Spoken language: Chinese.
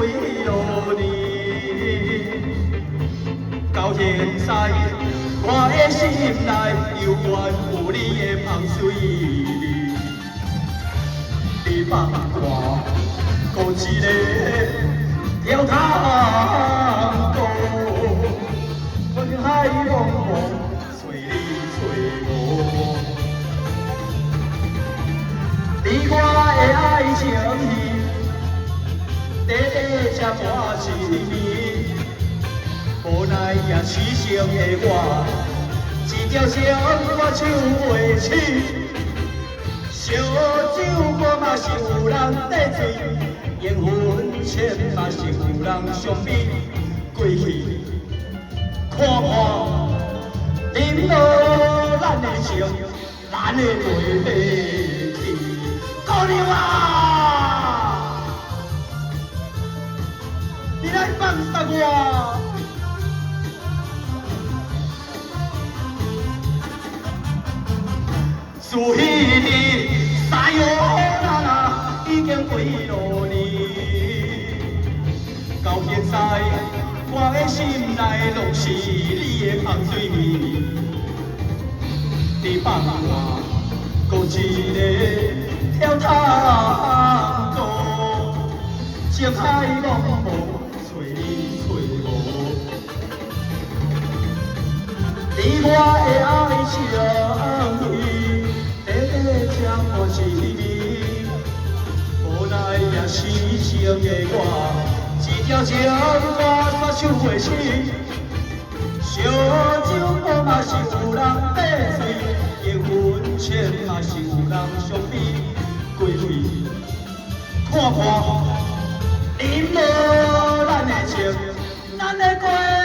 几落年，到现在，我的心内犹原有你的香水味。你放我孤一个跳探戈，云海茫茫，随你吹舞。你我的爱情戏，短短才半一年，无奈也痴情的我，一条情我唱袂起。烧酒无嘛是有人在醉，烟熏钱嘛是有人相比。过去看看，饮落咱的情，咱的袂袂去。姑娘啊，你来放杀我！自迄日撒哟那拉已经几落年，到现在我的心内拢是你的香水味。你放我孤一个跳探戈，情海茫茫，随你吹舞。你我的爱情戏。将我一年，无奈也痴情的我，一条情我煞唱袂起。烧酒无嘛是有人买醉，烟熏钱嘛是有人相比。过去看看，饮落咱的情，咱的过。